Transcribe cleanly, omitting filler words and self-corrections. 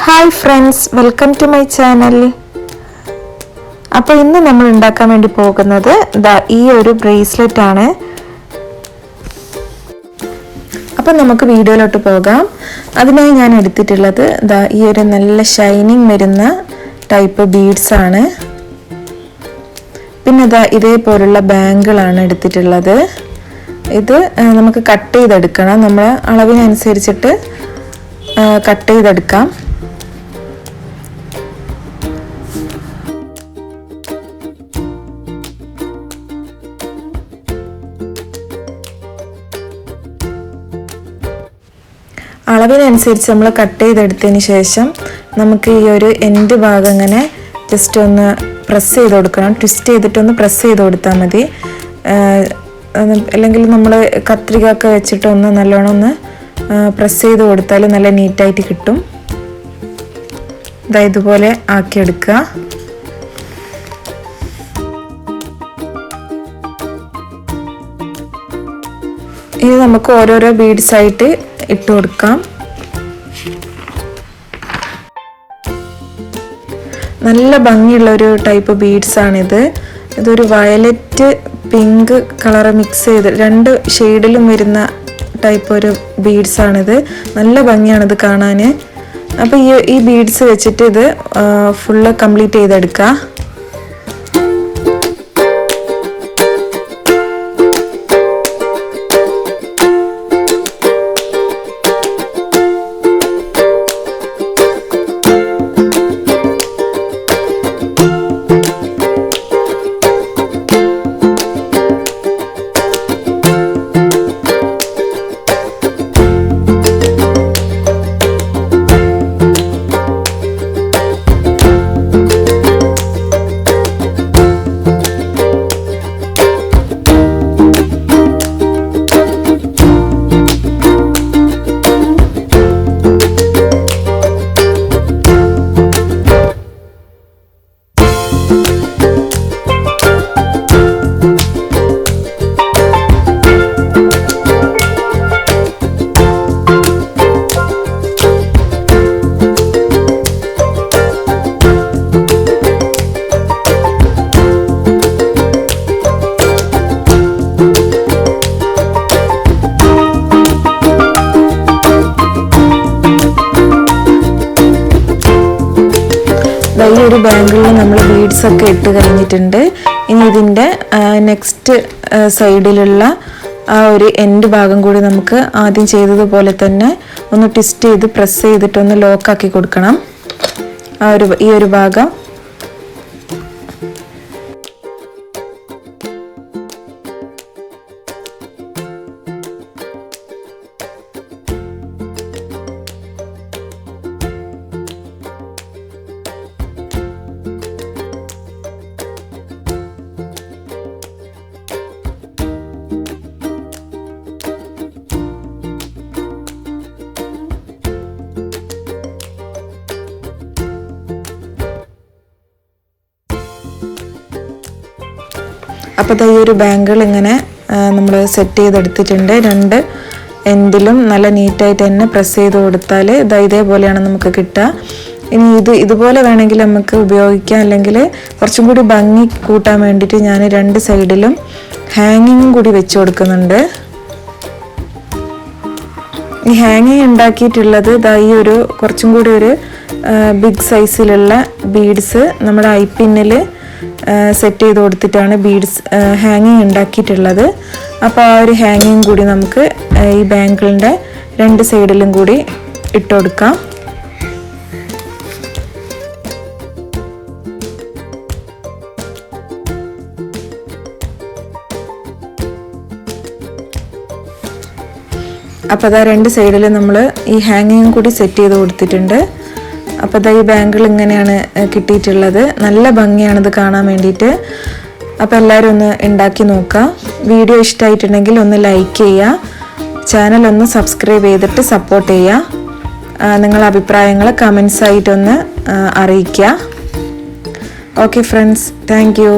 Hi friends, welcome to my channel. അപ്പോൾ ഇന്ന് നമ്മൾ ഉണ്ടാക്കാൻ വേണ്ടി പോകുന്നത് ഈ ഒരു ബ്രേസ്ലെറ്റ് ആണ്. അപ്പം നമുക്ക് വീഡിയോയിലോട്ട് പോകാം. അതിനായി ഞാൻ എടുത്തിട്ടുള്ളത് ഈ ഒരു നല്ല ഷൈനിങ് വരുന്ന ടൈപ്പ് ബീഡ്സ് ആണ്. പിന്നെ ഇതേപോലുള്ള ബാങ്കിളാണ് എടുത്തിട്ടുള്ളത്. ഇത് നമുക്ക് കട്ട് ചെയ്തെടുക്കണം. നമ്മൾ അളവിനനുസരിച്ചിട്ട് കട്ട് ചെയ്തെടുക്കാം. അളവിനനുസരിച്ച് നമ്മൾ കട്ട് ചെയ്തെടുത്തതിന് ശേഷം നമുക്ക് ഈ ഒരു എൻഡ് ഭാഗം ഇങ്ങനെ ജസ്റ്റ് ഒന്ന് പ്രസ് ചെയ്ത് കൊടുക്കണം. ട്വിസ്റ്റ് ചെയ്തിട്ടൊന്ന് പ്രസ് ചെയ്ത് കൊടുത്താൽ മതി. അല്ലെങ്കിൽ നമ്മൾ കത്രിക ഒക്കെ വെച്ചിട്ടൊന്ന് നല്ലോണം ഒന്ന് പ്രസ് ചെയ്ത് കൊടുത്താൽ നല്ല നീറ്റായിട്ട് കിട്ടും. ഇതുപോലെ ആക്കിയെടുക്കുക. ഇനി നമുക്ക് ഓരോരോ ബീഡ്സ് ആയിട്ട് ഇട്ട് കൊടുക്കാം. നല്ല ഭംഗിയുള്ള ഒരു ടൈപ്പ് ബീഡ്സ് ആണിത്. ഇതൊരു വയലറ്റ് പിങ്ക് കളർ മിക്സ് ചെയ്ത് രണ്ട് ഷെയ്ഡിലും വരുന്ന ടൈപ്പ് ഒരു ബീഡ്സ് ആണിത്. നല്ല ഭംഗിയാണിത് കാണാൻ. അപ്പോൾ ഈ ബീഡ്സ് വെച്ചിട്ട് ഇത് ഫുള്ള് കംപ്ലീറ്റ് ചെയ്തെടുക്കുക. ഈ ഒരു ബാങ്കിളിൽ നമ്മൾ ബീഡ്സ് ഒക്കെ ഇട്ട് കഴിഞ്ഞിട്ടുണ്ട്. ഇനി ഇതിൻ്റെ നെക്സ്റ്റ് സൈഡിലുള്ള ആ ഒരു എൻഡ് ഭാഗം കൂടി നമുക്ക് ആദ്യം ചെയ്തതുപോലെ തന്നെ ഒന്ന് ട്വിസ്റ്റ് ചെയ്ത് പ്രസ് ചെയ്തിട്ടൊന്ന് ലോക്കാക്കി കൊടുക്കണം. ഈ ഒരു ഭാഗം അപ്പോൾ ഈ ഒരു ബാങ്കിൾ ഇങ്ങനെ നമ്മൾ സെറ്റ് ചെയ്തെടുത്തിട്ടുണ്ട്. രണ്ട് എൻഡിലും നല്ല നീറ്റായിട്ട് തന്നെ പ്രസ് ചെയ്ത് കൊടുത്താൽ ഇതേപോലെയാണ് നമുക്ക് കിട്ടുക. ഇനി ഇതുപോലെ വേണമെങ്കിൽ നമുക്ക് ഉപയോഗിക്കാം. അല്ലെങ്കിൽ കുറച്ചും കൂടി ഭംഗി കൂട്ടാൻ വേണ്ടിയിട്ട് ഞാൻ രണ്ട് സൈഡിലും ഹാങ്ങിങ്ങും കൂടി വെച്ച് കൊടുക്കുന്നുണ്ട്. ഈ ഹാങ്ങിങ് ഉണ്ടാക്കിയിട്ടുള്ളത് ഈ ഒരു കുറച്ചും കൂടി ഒരു ബിഗ് സൈസിലുള്ള ബീഡ്സ് നമ്മുടെ ഐപ്പിന്നിൽ സെറ്റ് ചെയ്ത് കൊടുത്തിട്ടാണ് ബീഡ്സ് ഹാങ്ങിങ് ഉണ്ടാക്കിയിട്ടുള്ളത്. അപ്പോൾ ആ ഒരു ഹാങ്ങിങ് കൂടി നമുക്ക് ഈ ബാങ്കിളിൻ്റെ രണ്ട് സൈഡിലും കൂടി ഇട്ട് കൊടുക്കാം. അപ്പോൾ രണ്ട് സൈഡിൽ നമ്മൾ ഈ ഹാങ്ങിങ് കൂടി സെറ്റ് ചെയ്ത് കൊടുത്തിട്ടുണ്ട്. അപ്പോൾ ഈ ബാങ്കിൾ ഇങ്ങനെയാണ് കിട്ടിയിട്ടുള്ളത്. നല്ല ഭംഗിയാണിത് കാണാൻ വേണ്ടിയിട്ട്. അപ്പോൾ എല്ലാവരും ഒന്ന് ഉണ്ടാക്കി നോക്കുക. വീഡിയോ ഇഷ്ടമായിട്ടുണ്ടെങ്കിൽ ഒന്ന് ലൈക്ക് ചെയ്യുക. ചാനൽ ഒന്ന് സബ്സ്ക്രൈബ് ചെയ്തിട്ട് സപ്പോർട്ട് ചെയ്യുക. നിങ്ങളുടെ അഭിപ്രായങ്ങൾ കമൻസ് ആയിട്ടൊന്ന് അറിയിക്കുക. Okay friends, thank you.